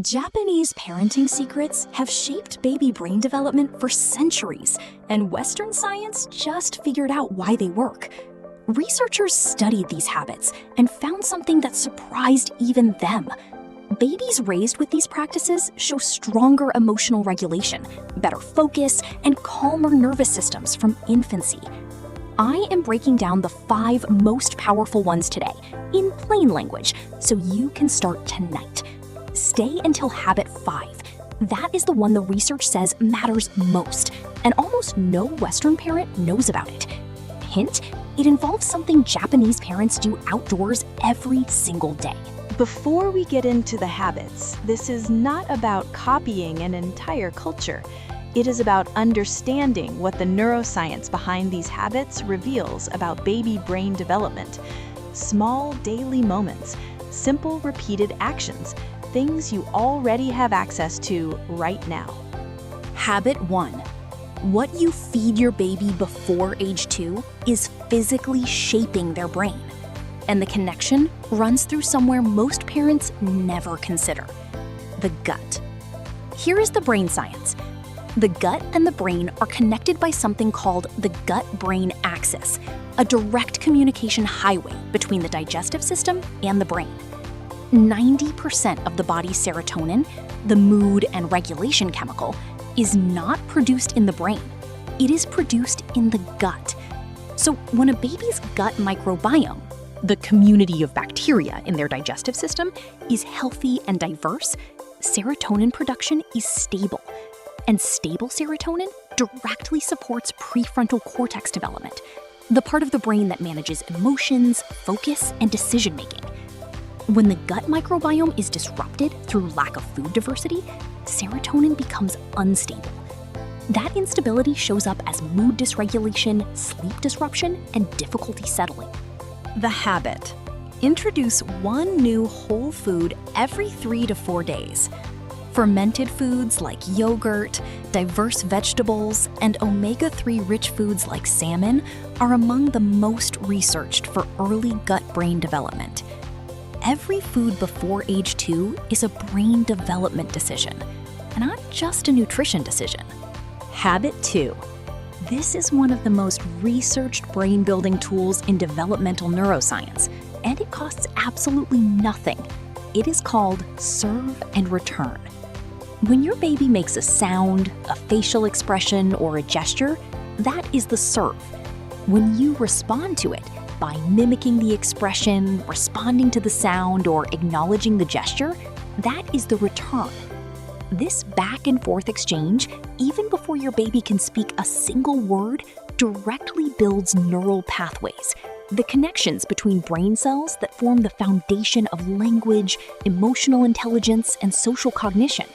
Japanese parenting secrets have shaped baby brain development for centuries, and Western science just figured out why they work. Researchers studied these habits and found something that surprised even them. Babies raised with these practices show stronger emotional regulation, better focus, and calmer nervous systems from infancy. I am breaking down the 5 most powerful ones today in plain language so you can start tonight. Stay until habit 5. That is the one the research says matters most, and almost no Western parent knows about it. Hint, it involves something Japanese parents do outdoors every single day. Before we get into the habits, this is not about copying an entire culture. It is about understanding what the neuroscience behind these habits reveals about baby brain development. Small daily moments, simple repeated actions, things you already have access to right now. Habit 1. What you feed your baby before age 2 is physically shaping their brain. And the connection runs through somewhere most parents never consider: the gut. Here is the brain science. The gut and the brain are connected by something called the gut-brain axis, a direct communication highway between the digestive system and the brain. 90% of the body's serotonin, the mood and regulation chemical, is not produced in the brain. It is produced in the gut. So when a baby's gut microbiome, the community of bacteria in their digestive system, is healthy and diverse, serotonin production is stable. And stable serotonin directly supports prefrontal cortex development, the part of the brain that manages emotions, focus, and decision-making. When the gut microbiome is disrupted through lack of food diversity, serotonin becomes unstable. That instability shows up as mood dysregulation, sleep disruption, and difficulty settling. The habit. Introduce one new whole food every 3 to 4 days. Fermented foods like yogurt, diverse vegetables, and omega-3 rich foods like salmon are among the most researched for early gut-brain development. Every food before age 2 is a brain development decision, and not just a nutrition decision. Habit 2. This is one of the most researched brain-building tools in developmental neuroscience, and it costs absolutely nothing. It is called serve and return. When your baby makes a sound, a facial expression, or a gesture, that is the serve. When you respond to it, by mimicking the expression, responding to the sound, or acknowledging the gesture, that is the return. This back and forth exchange, even before your baby can speak a single word, directly builds neural pathways, the connections between brain cells that form the foundation of language, emotional intelligence, and social cognition.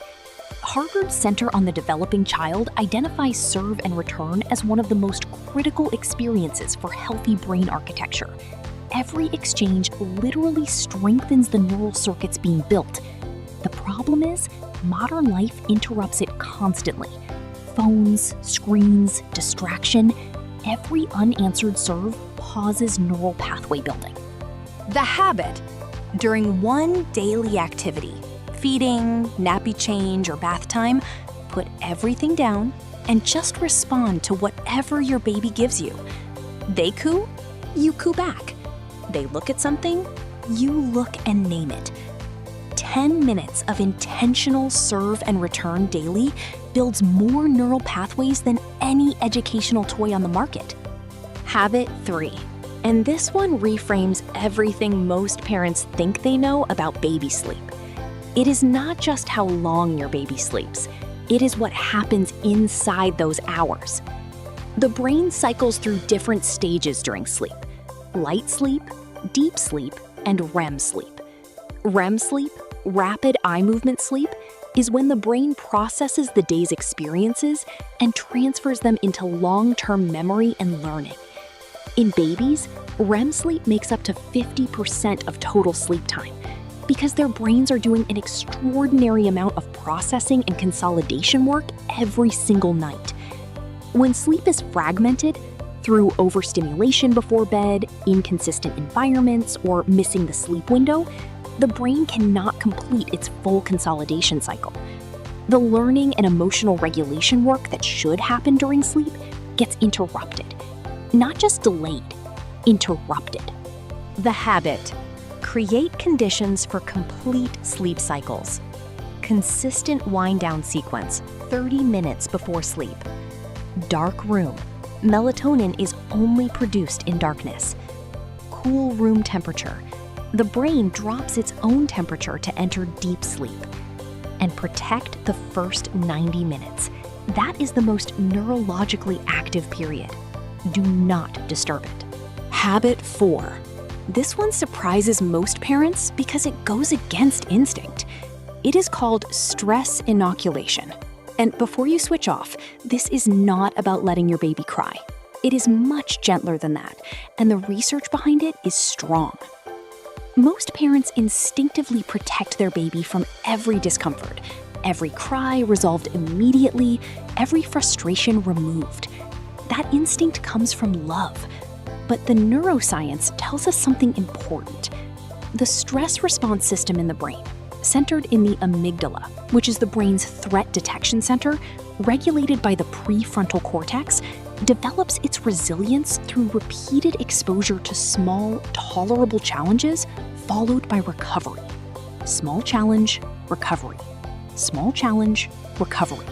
Harvard's Center on the Developing Child identifies serve and return as one of the most critical experiences for healthy brain architecture. Every exchange literally strengthens the neural circuits being built. The problem is, modern life interrupts it constantly. Phones, screens, distraction, every unanswered serve pauses neural pathway building. The habit. During one daily activity, feeding, nappy change, or bath time, put everything down and just respond to whatever your baby gives you. They coo, you coo back. They look at something, you look and name it. 10 minutes of intentional serve and return daily builds more neural pathways than any educational toy on the market. Habit 3. And this one reframes everything most parents think they know about baby sleep. It is not just how long your baby sleeps, it is what happens inside those hours. The brain cycles through different stages during sleep: light sleep, deep sleep, and REM sleep. REM sleep, rapid eye movement sleep, is when the brain processes the day's experiences and transfers them into long-term memory and learning. In babies, REM sleep makes up to 50% of total sleep time, because their brains are doing an extraordinary amount of processing and consolidation work every single night. When sleep is fragmented through overstimulation before bed, inconsistent environments, or missing the sleep window, the brain cannot complete its full consolidation cycle. The learning and emotional regulation work that should happen during sleep gets interrupted. Not just delayed, interrupted. The habit. Create conditions for complete sleep cycles. Consistent wind-down sequence, 30 minutes before sleep. Dark room. Melatonin is only produced in darkness. Cool room temperature. The brain drops its own temperature to enter deep sleep. And protect the first 90 minutes. That is the most neurologically active period. Do not disturb it. Habit 4. This one surprises most parents because it goes against instinct. It is called stress inoculation. And before you switch off, this is not about letting your baby cry. It is much gentler than that, and the research behind it is strong. Most parents instinctively protect their baby from every discomfort, every cry resolved immediately, every frustration removed. That instinct comes from love. But the neuroscience tells us something important. The stress response system in the brain, centered in the amygdala, which is the brain's threat detection center, regulated by the prefrontal cortex, develops its resilience through repeated exposure to small, tolerable challenges, followed by recovery. Small challenge, recovery. Small challenge, recovery.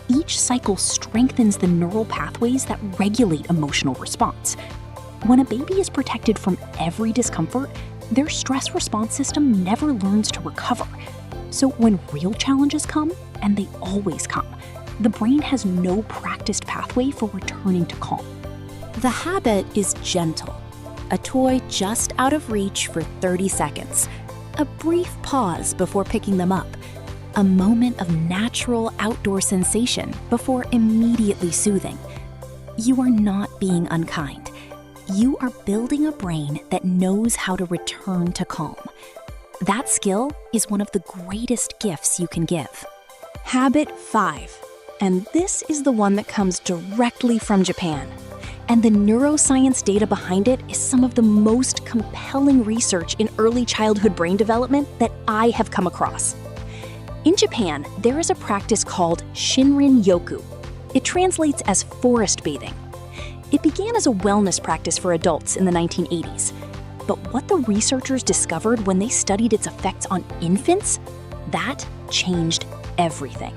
Each cycle strengthens the neural pathways that regulate emotional response. When a baby is protected from every discomfort, their stress response system never learns to recover. So when real challenges come, and they always come, the brain has no practiced pathway for returning to calm. The habit is gentle. A toy just out of reach for 30 seconds. A brief pause before picking them up. A moment of natural outdoor sensation before immediately soothing. You are not being unkind. You are building a brain that knows how to return to calm. That skill is one of the greatest gifts you can give. Habit 5. And this is the one that comes directly from Japan. And the neuroscience data behind it is some of the most compelling research in early childhood brain development that I have come across. In Japan, there is a practice called Shinrin-yoku. It translates as forest bathing. It began as a wellness practice for adults in the 1980s. But what the researchers discovered when they studied its effects on infants, that changed everything.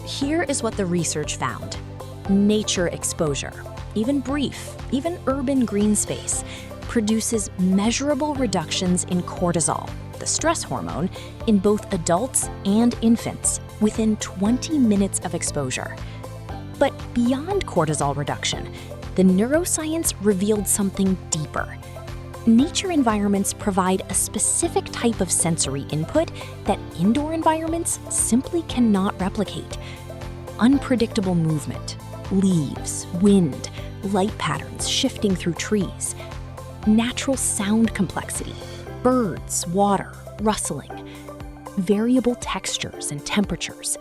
Here is what the research found. Nature exposure, even brief, even urban green space, produces measurable reductions in cortisol, the stress hormone, in both adults and infants within 20 minutes of exposure. But beyond cortisol reduction, the neuroscience revealed something deeper. Nature environments provide a specific type of sensory input that indoor environments simply cannot replicate. Unpredictable movement, leaves, wind, light patterns shifting through trees, natural sound complexity, birds, water, rustling, variable textures and temperatures.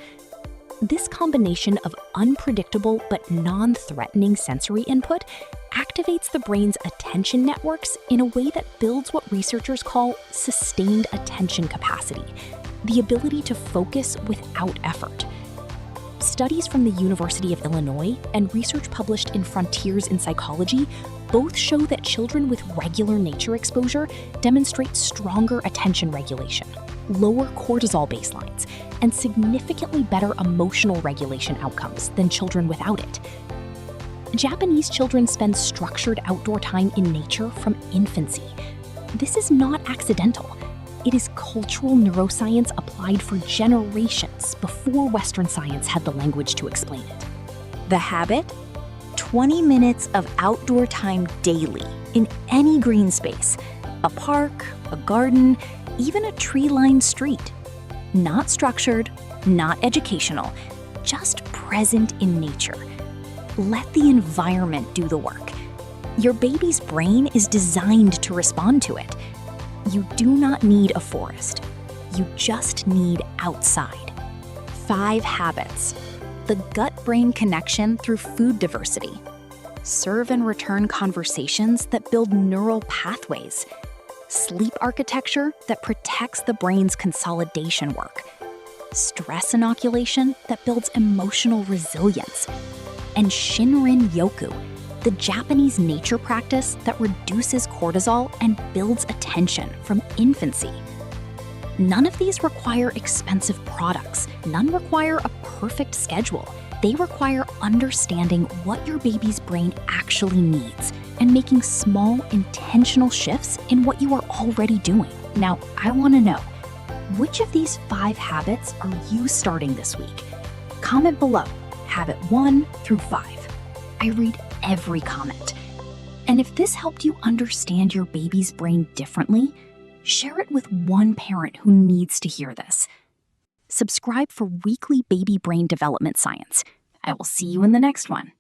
This combination of unpredictable but non-threatening sensory input activates the brain's attention networks in a way that builds what researchers call sustained attention capacity, the ability to focus without effort. Studies from the University of Illinois and research published in Frontiers in Psychology both show that children with regular nature exposure demonstrate stronger attention regulation, lower cortisol baselines, and significantly better emotional regulation outcomes than children without it. Japanese children spend structured outdoor time in nature from infancy. This is not accidental. It is cultural neuroscience applied for generations before Western science had the language to explain it. The habit? 20 minutes of outdoor time daily in any green space, a park, a garden, even a tree-lined street. Not structured, not educational, just present in nature. Let the environment do the work. Your baby's brain is designed to respond to it. You do not need a forest. You just need outside. 5 habits. The gut-brain connection through food diversity. Serve and return conversations that build neural pathways. sleep architecture that protects the brain's consolidation work, stress inoculation that builds emotional resilience, and Shinrin-yoku, the Japanese nature practice that reduces cortisol and builds attention from infancy. None of these require expensive products. None require a perfect schedule. They require understanding what your baby's brain actually needs and making small, intentional shifts in what you are already doing. Now, I want to know, which of these 5 habits are you starting this week? Comment below, habit 1 through 5. I read every comment. And if this helped you understand your baby's brain differently, share it with one parent who needs to hear this. Subscribe for weekly baby brain development science. I will see you in the next one.